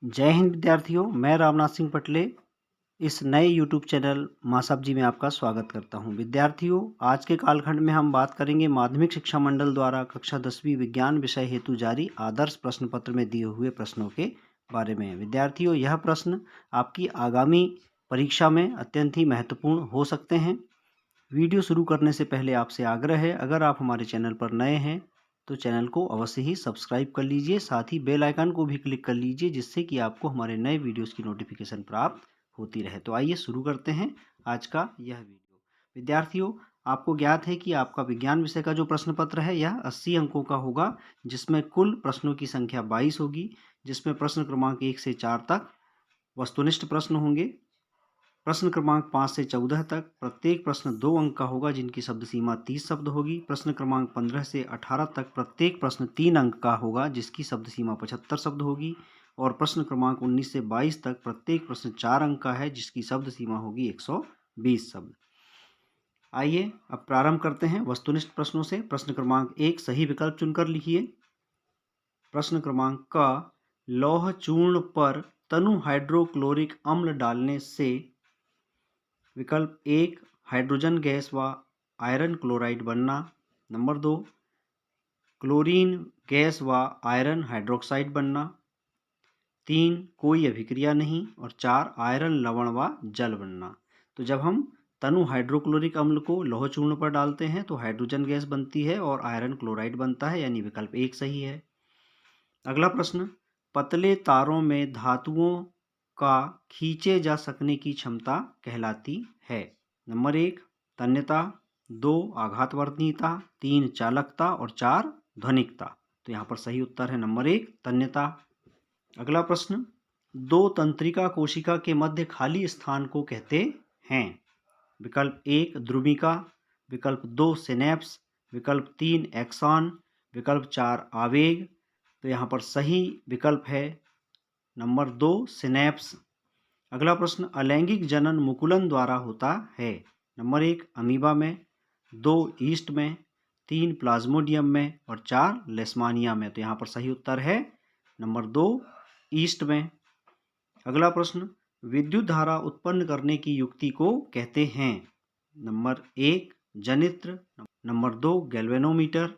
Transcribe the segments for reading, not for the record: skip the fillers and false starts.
जय हिंद विद्यार्थियों, मैं रामनाथ सिंह पटले इस नए YouTube चैनल मासाब जी में आपका स्वागत करता हूं। विद्यार्थियों, आज के कालखंड में हम बात करेंगे माध्यमिक शिक्षा मंडल द्वारा कक्षा 10वीं विज्ञान विषय हेतु जारी आदर्श प्रश्न पत्र में दिए हुए प्रश्नों के बारे में। विद्यार्थियों, यह प्रश्न आपकी आगामी परीक्षा में अत्यंत ही महत्वपूर्ण हो सकते हैं। वीडियो शुरू करने से पहले आपसे आग्रह है, अगर आप हमारे चैनल पर नए हैं तो चैनल को अवश्य ही सब्सक्राइब कर लीजिए, साथ ही बेल आइकन को भी क्लिक कर लीजिए, जिससे कि आपको हमारे नए वीडियोस की नोटिफिकेशन प्राप्त होती रहे। तो आइए शुरू करते हैं आज का यह वीडियो। विद्यार्थियों, आपको ज्ञात है कि आपका विज्ञान विषय का जो प्रश्न पत्र है यह 80 अंकों का होगा, जिसमें कुल प्रश्नों की संख्या 22 होगी, जिसमें प्रश्न क्रमांक 1 से 4 तक वस्तुनिष्ठ प्रश्न होंगे। प्रश्न क्रमांक 5 से 14 तक प्रत्येक प्रश्न 2 अंक का होगा, जिनकी शब्द सीमा 30 शब्द होगी। प्रश्न क्रमांक 15 से 18 तक प्रत्येक प्रश्न 3 अंक का होगा, जिसकी शब्द सीमा 75 शब्द होगी। और प्रश्न क्रमांक 19 से 22 तक प्रत्येक प्रश्न 4 अंक का है, जिसकी शब्द सीमा होगी 120 शब्द। आइए अब प्रारंभ करते हैं वस्तुनिष्ठ प्रश्नों से। प्रश्न क्रमांक 1 सही विकल्प चुनकर लिखिए। प्रश्न क्रमांक क, लौह चूर्ण पर तनु हाइड्रोक्लोरिक अम्ल डालने से विकल्प 1 हाइड्रोजन गैस व आयरन क्लोराइड बनना। नंबर 2 क्लोरीन गैस व आयरन हाइड्रोक्साइड बनना। 3 कोई अभिक्रिया नहीं। और 4 आयरन लवण व जल बनना। तो जब हम तनु हाइड्रोक्लोरिक अम्ल को लौह चूर्ण पर डालते हैं तो हाइड्रोजन गैस बनती है और आयरन क्लोराइड बनता है, यानी विकल्प 1 सही है। अगला प्रश्न, पतले तारों में धातुओं का खींचे जा सकने की क्षमता कहलाती है। नंबर 1 तन्यता, 2 आघातवर्धनीयता, 3 चालकता और 4 ध्वनिकता। तो यहाँ पर सही उत्तर है नंबर 1 तन्यता। अगला प्रश्न, दो तंत्रिका कोशिका के मध्य खाली स्थान को कहते हैं। विकल्प 1 ध्रुविका, विकल्प 2 सिनेप्स, विकल्प 3 एक्सॉन, विकल्प 4 आवेग। तो यहाँ पर सही विकल्प है नंबर 2 सिनेप्स। अगला प्रश्न, अलैंगिक जनन मुकुलन द्वारा होता है। नंबर 1 अमीबा में, 2 ईस्ट में, 3 प्लाज्मोडियम में और 4 लेशमानिया में। तो यहाँ पर सही उत्तर है नंबर 2 ईस्ट में। अगला प्रश्न, विद्युत धारा उत्पन्न करने की युक्ति को कहते हैं। नंबर 1 जनित्र, नंबर 2 गैल्वेनोमीटर,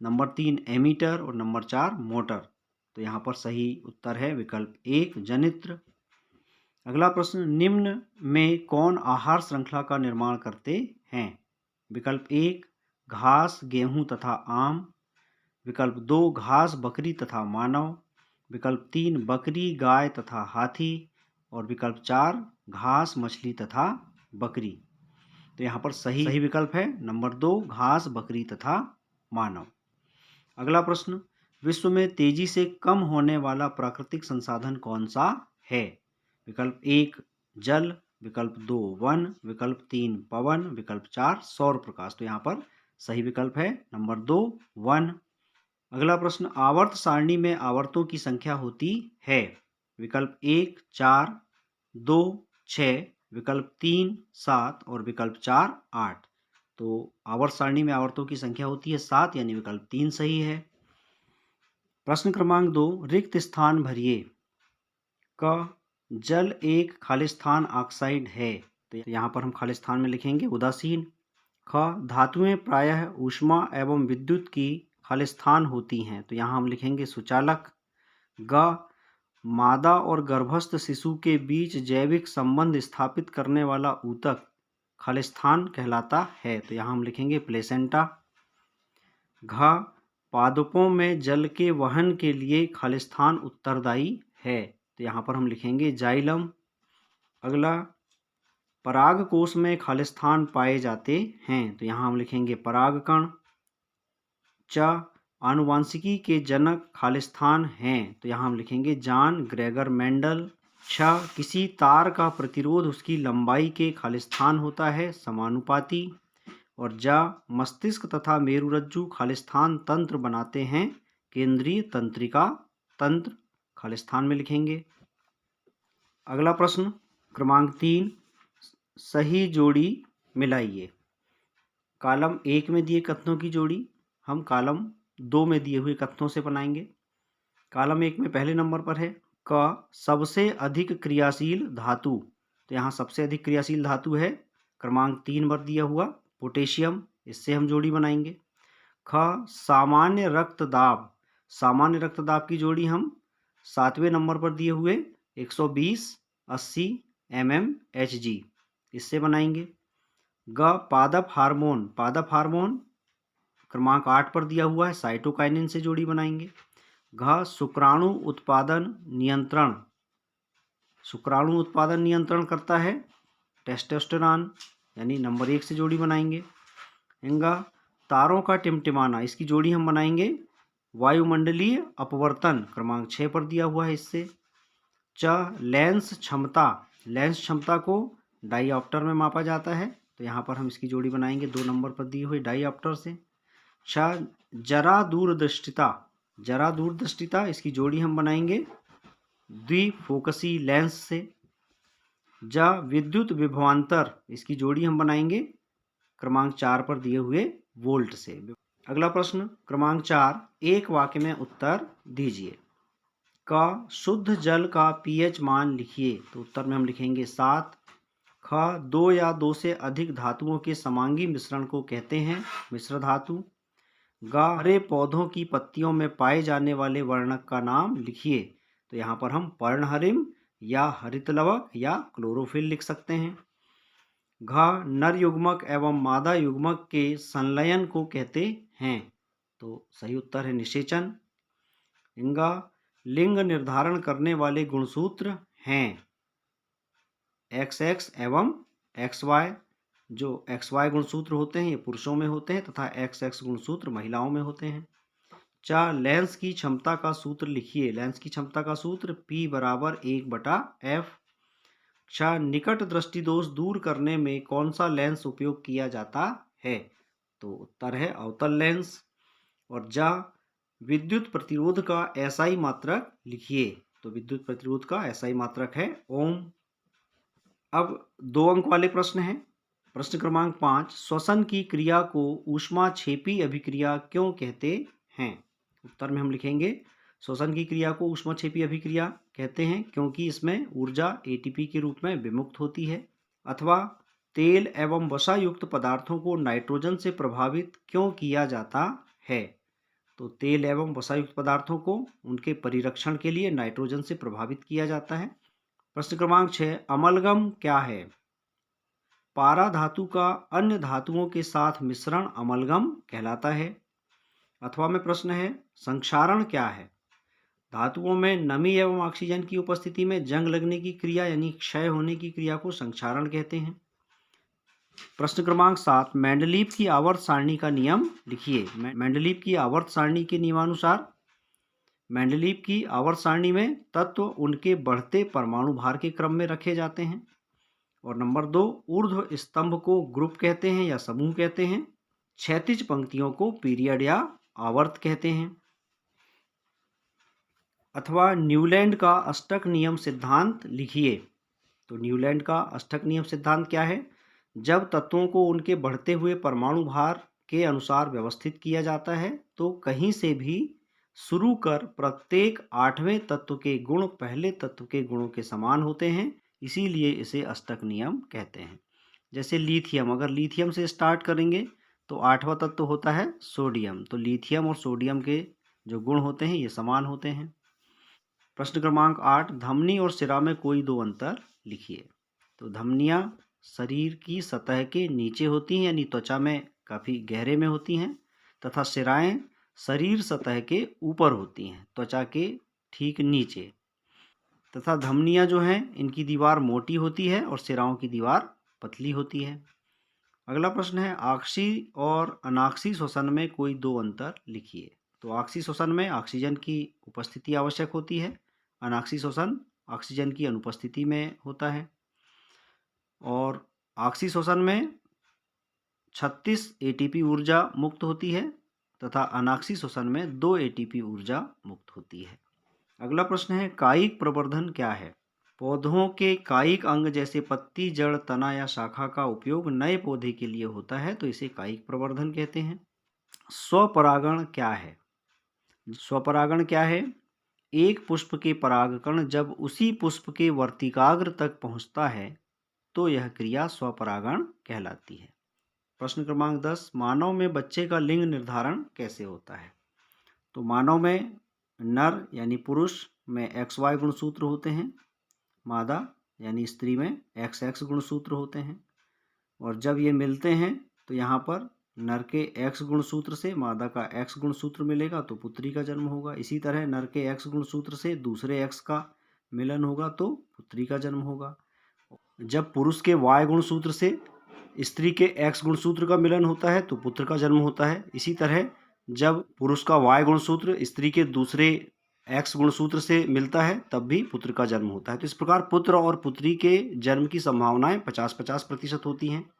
नंबर 3 एमीटर और नंबर 4 मोटर। तो यहाँ पर सही उत्तर है विकल्प 1 जनित्र। अगला प्रश्न, निम्न में कौन आहार श्रृंखला का निर्माण करते हैं। विकल्प 1 घास गेहूं तथा आम, विकल्प 2 घास बकरी तथा मानव, विकल्प 3 बकरी गाय तथा हाथी और विकल्प 4 घास मछली तथा बकरी। तो यहाँ पर सही विकल्प है नंबर 2 घास बकरी तथा मानव। अगला प्रश्न, विश्व में तेजी से कम होने वाला प्राकृतिक संसाधन कौन सा है। विकल्प 1 जल, विकल्प 2 वन, विकल्प 3 पवन, विकल्प 4 सौर प्रकाश। तो यहाँ पर सही विकल्प है नंबर 2 वन। अगला प्रश्न, आवर्त सारणी में आवर्तों की संख्या होती है। विकल्प 1 4, 2 6, विकल्प 3 7 और विकल्प 4 8। तो आवर्त सारणी में आवर्तों की संख्या होती है 7, यानी विकल्प 3 सही है। प्रश्न क्रमांक 2 रिक्त स्थान भरिए। क जल एक खालिस्तान ऑक्साइड है। तो यहाँ पर हम खालिस्तान में लिखेंगे उदासीन। ख धातुएं प्रायः ऊष्मा एवं विद्युत की खालिस्तान होती हैं। तो यहाँ हम लिखेंगे सुचालक। ग मादा और गर्भस्थ शिशु के बीच जैविक संबंध स्थापित करने वाला ऊतक खालिस्तान कहलाता है। तो यहाँ हम लिखेंगे प्लेसेंटा। घ पादपों में जल के वहन के लिए खालिस्तान उत्तरदायी है। तो यहाँ पर हम लिखेंगे जाइलम। अगला, परागकोश में खालिस्तान पाए जाते हैं। तो यहाँ हम लिखेंगे परागकण। च आनुवांशिकी के जनक खालिस्तान हैं। तो यहाँ हम लिखेंगे जॉन ग्रेगर मेंडल। छ किसी तार का प्रतिरोध उसकी लंबाई के खालिस्तान होता है, समानुपाती। और जा मस्तिष्क तथा मेरुरज्जु खालिस्तान तंत्र बनाते हैं, केंद्रीय तंत्रिका तंत्र। खालिस्तान में लिखेंगे। अगला प्रश्न क्रमांक 3 सही जोड़ी मिलाइए। कॉलम 1 में दिए कथनों की जोड़ी हम कॉलम 2 में दिए हुए कथनों से बनाएंगे। कॉलम 1 में पहले नंबर पर है क सबसे अधिक क्रियाशील धातु, तो यहाँ सबसे अधिक क्रियाशील धातु है क्रमांक 3 पर दिया हुआ पोटेशियम, इससे हम जोड़ी बनाएंगे। ख सामान्य रक्तदाब, सामान्य रक्तदाब की जोड़ी हम 7वें नंबर पर दिए हुए 120/80 mmHg, इससे बनाएंगे। ग पादप हार्मोन, पादप हार्मोन क्रमांक 8 पर दिया हुआ है साइटोकाइनिन से जोड़ी बनाएंगे। घ शुक्राणु उत्पादन नियंत्रण, शुक्राणु उत्पादन नियंत्रण करता है टेस्टोस्टेरॉन, यानी नंबर 1 से जोड़ी बनाएंगे। इंगा तारों का टिमटिमाना, इसकी जोड़ी हम बनाएंगे वायुमंडलीय अपवर्तन क्रमांक 6 पर दिया हुआ है इससे। च लेंस क्षमता, लेंस क्षमता को डाईऑप्टर में मापा जाता है, तो यहाँ पर हम इसकी जोड़ी बनाएंगे 2 नंबर पर दिए हुए डाईऑप्टर से। छ जरा दूरदृष्टिता, जरा दूरदृष्टिता, इसकी जोड़ी हम बनाएंगे द्विफोकसी लेंस से। ज विद्युत विभवांतर, इसकी जोड़ी हम बनाएंगे क्रमांक 4 पर दिए हुए वोल्ट से। अगला प्रश्न क्रमांक 4, एक वाक्य में उत्तर दीजिए। क शुद्ध जल का पीएच मान लिखिए, तो उत्तर में हम लिखेंगे 7। ख 2 या 2 से अधिक धातुओं के समांगी मिश्रण को कहते हैं मिश्र धातु। ग हरे पौधों की पत्तियों में पाए जाने वाले वर्णक का नाम लिखिए, तो यहाँ पर हम पर्णहरिम या हरित लवक या क्लोरोफिल लिख सकते हैं। घ नर युग्मक एवं मादा युग्मक के संलयन को कहते हैं, तो सही उत्तर है निषेचन। इंगा लिंग निर्धारण करने वाले गुणसूत्र हैं XX एवं XY, जो XY गुणसूत्र होते हैं ये पुरुषों में होते हैं तथा XX गुणसूत्र महिलाओं में होते हैं। च लेंस की क्षमता का सूत्र लिखिए, लेंस की क्षमता का सूत्र P = 1/F। छ निकट दृष्टि दोष दूर करने में कौन सा लेंस उपयोग किया जाता है, तो उत्तर है अवतल लेंस। और ज विद्युत प्रतिरोध का SI मात्रक लिखिए, तो विद्युत प्रतिरोध का SI मात्रक है ओम। अब 2 अंक वाले प्रश्न हैं। प्रश्न क्रमांक 5, श्वसन की क्रिया को ऊष्माक्षेपी अभिक्रिया क्यों कहते हैं? उत्तर में हम लिखेंगे श्वसन की क्रिया को ऊष्माक्षेपी अभिक्रिया कहते हैं क्योंकि इसमें ऊर्जा ATP के रूप में विमुक्त होती है। अथवा तेल एवं वसा युक्त पदार्थों को नाइट्रोजन से प्रभावित क्यों किया जाता है, तो तेल एवं वसा युक्त पदार्थों को उनके परिरक्षण के लिए नाइट्रोजन से प्रभावित किया जाता है। प्रश्न क्रमांक 6, अमलगम क्या है? पारा धातु का अन्य धातुओं के साथ मिश्रण अमलगम कहलाता है। अथवा में प्रश्न है संक्षारण क्या है? धातुओं में नमी एवं ऑक्सीजन की उपस्थिति में जंग लगने की क्रिया यानी क्षय होने की क्रिया को संक्षारण कहते हैं। प्रश्न क्रमांक 7, मेंडलीव की आवर्त सारणी का नियम लिखिए। मेंडलीव की आवर्त सारणी के नियमानुसार मेंडलीव की आवर्त सारणी में तत्व उनके बढ़ते परमाणु भार के क्रम में रखे जाते हैं। और नंबर 2, ऊर्ध्व स्तंभ को ग्रुप कहते हैं या समूह कहते हैं। क्षैतिज पंक्तियों को पीरियड या आवर्त कहते हैं। अथवा न्यूलैंड का अष्टक नियम सिद्धांत लिखिए, तो न्यूलैंड का अष्टक नियम सिद्धांत क्या है? जब तत्वों को उनके बढ़ते हुए परमाणु भार के अनुसार व्यवस्थित किया जाता है तो कहीं से भी शुरू कर प्रत्येक 8वें तत्व के गुण पहले तत्व के गुणों के समान होते हैं, इसीलिए इसे अष्टक नियम कहते हैं। जैसे लिथियम, अगर लिथियम से स्टार्ट करेंगे तो 8वां तत्व होता है सोडियम, तो लिथियम और सोडियम के जो गुण होते हैं ये समान होते हैं। प्रश्न क्रमांक 8, धमनी और सिरा में कोई 2 अंतर लिखिए। तो धमनियाँ शरीर की सतह के नीचे होती हैं यानी त्वचा में काफ़ी गहरे में होती हैं, तथा सिराएं शरीर सतह के ऊपर होती हैं त्वचा के ठीक नीचे। तथा धमनियाँ जो हैं इनकी दीवार मोटी होती है और सिराओं की दीवार पतली होती है। अगला प्रश्न है आक्सी और अनाक्सी श्वसन में कोई 2 अंतर लिखिए। तो आक्सी श्वसन में ऑक्सीजन की उपस्थिति आवश्यक होती है, अनाक्सी श्वसन ऑक्सीजन की अनुपस्थिति में होता है। और आक्सी श्वसन में 36 ATP ऊर्जा मुक्त होती है तथा अनाक्सी श्वसन में 2 ATP ऊर्जा मुक्त होती है। अगला प्रश्न है कायिक प्रवर्धन क्या है? पौधों के कायिक अंग जैसे पत्ती, जड़, तना या शाखा का उपयोग नए पौधे के लिए होता है, तो इसे कायिक प्रवर्धन कहते हैं। स्वपरागण क्या है? स्वपरागण क्या है? एक पुष्प के परागकण जब उसी पुष्प के वर्तिकाग्र तक पहुंचता है तो यह क्रिया स्वपरागण कहलाती है। प्रश्न क्रमांक 10, मानव में बच्चे का लिंग निर्धारण कैसे होता है? तो मानव में नर यानी पुरुष में XY गुणसूत्र होते हैं, मादा यानी स्त्री में XX गुणसूत्र होते हैं, और जब ये मिलते हैं तो यहाँ पर नर के X गुणसूत्र से मादा का X गुणसूत्र मिलेगा तो पुत्री का जन्म होगा। इसी तरह नर के X गुणसूत्र से दूसरे X का मिलन होगा तो पुत्री का जन्म होगा। जब पुरुष के Y गुणसूत्र से स्त्री के X गुणसूत्र का मिलन होता है तो पुत्र का जन्म होता है। इसी तरह जब पुरुष का Y गुणसूत्र स्त्री के दूसरे X गुणसूत्र से मिलता है तब भी पुत्र का जन्म होता है। तो इस प्रकार पुत्र और पुत्री के जन्म की संभावनाएं 50-50% होती हैं।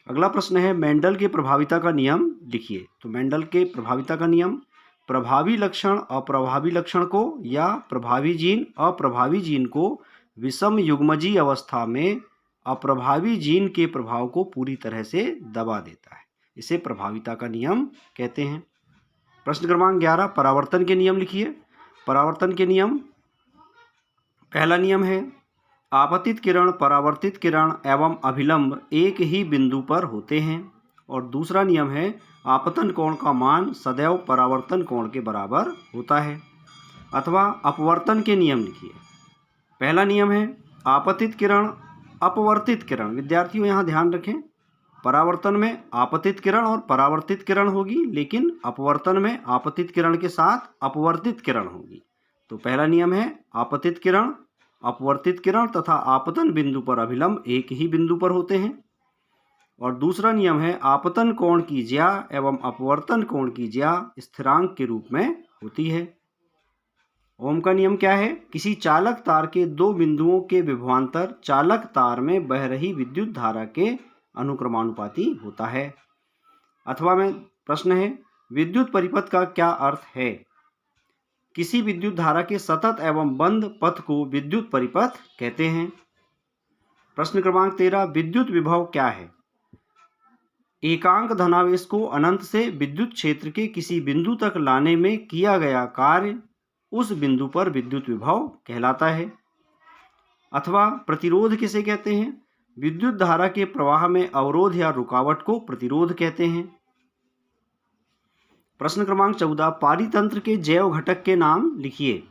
अगला प्रश्न है, मेंडल के प्रभाविता का नियम लिखिए। तो मेंडल के प्रभाविता का नियम, प्रभावी लक्षण अप्रभावी लक्षण को या प्रभावी जीन अप्रभावी जीन को विषम युग्मजीय अवस्था में अप्रभावी जीन के प्रभाव को पूरी तरह से दबा देता है। इसे प्रभाविता का नियम कहते हैं। प्रश्न क्रमांक 11, परावर्तन के नियम लिखिए। परावर्तन के नियम, पहला नियम है आपतित किरण, परावर्तित किरण एवं अभिलंब एक ही बिंदु पर होते हैं। और दूसरा नियम है आपतन कोण का मान सदैव परावर्तन कोण के बराबर होता है। अथवा अपवर्तन के नियम लिखिए। पहला नियम है आपतित किरण अपवर्तित किरण। विद्यार्थियों यहाँ ध्यान रखें, परावर्तन में आपतित किरण और परावर्तित किरण होगी, लेकिन अपवर्तन में आपतित किरण के साथ अपवर्तित किरण होगी। तो पहला नियम है आपतित किरण अपवर्तित किरण तथा आपतन बिंदु पर अभिलंब एक ही बिंदु पर होते हैं। और दूसरा नियम है आपतन कोण की ज्या एवं अपवर्तन कोण की ज्या स्थिरांक के रूप में होती है। ओम का नियम क्या है? किसी चालक तार के दो बिंदुओं के विभवांतर चालक तार में बह रही विद्युत धारा के अनुक्रमानुपाती होता है। अथवा में प्रश्न है, विद्युत परिपथ का क्या अर्थ है? किसी विद्युत धारा के सतत एवं बंद पथ को विद्युत परिपथ कहते हैं। प्रश्न क्रमांक 13, विद्युत विभव क्या है? एकांक धनावेश को अनंत से विद्युत क्षेत्र के किसी बिंदु तक लाने में किया गया कार्य उस बिंदु पर विद्युत विभव कहलाता है। अथवा प्रतिरोध किसे कहते हैं? विद्युत धारा के प्रवाह में अवरोध या रुकावट को प्रतिरोध कहते हैं। प्रश्न क्रमांक 14, पारितंत्र के जैव घटक के नाम लिखिए।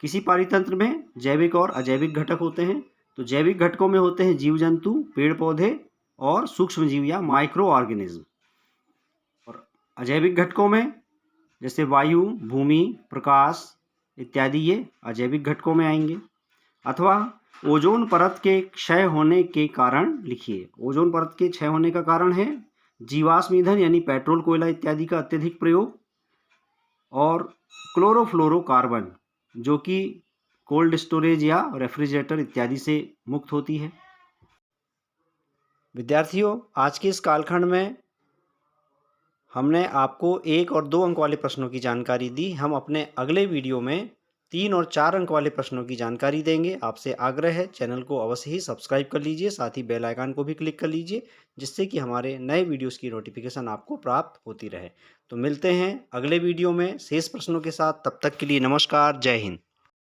किसी पारितंत्र में जैविक और अजैविक घटक होते हैं। तो जैविक घटकों में होते हैं जीव जंतु, पेड़ पौधे और सूक्ष्म जीव या माइक्रो ऑर्गेनिज्म। और अजैविक घटकों में जैसे वायु, भूमि, प्रकाश इत्यादि ये अजैविक घटकों में आएंगे। अथवा ओजोन परत के क्षय होने के कारण लिखिए। ओजोन परत के क्षय होने का कारण है जीवाश्म ईंधन यानी पेट्रोल, कोयला इत्यादि का अत्यधिक प्रयोग, और क्लोरोफ्लोरोकार्बन जो कि कोल्ड स्टोरेज या रेफ्रिजरेटर इत्यादि से मुक्त होती है। विद्यार्थियों, आज के इस कालखंड में हमने आपको 1 और 2 अंक वाले प्रश्नों की जानकारी दी। हम अपने अगले वीडियो में 3 और 4 अंक वाले प्रश्नों की जानकारी देंगे। आपसे आग्रह है, चैनल को अवश्य ही सब्सक्राइब कर लीजिए, साथ ही बेल आइकन को भी क्लिक कर लीजिए, जिससे कि हमारे नए वीडियोस की नोटिफिकेशन आपको प्राप्त होती रहे। तो मिलते हैं अगले वीडियो में शेष प्रश्नों के साथ। तब तक के लिए नमस्कार, जय हिंद।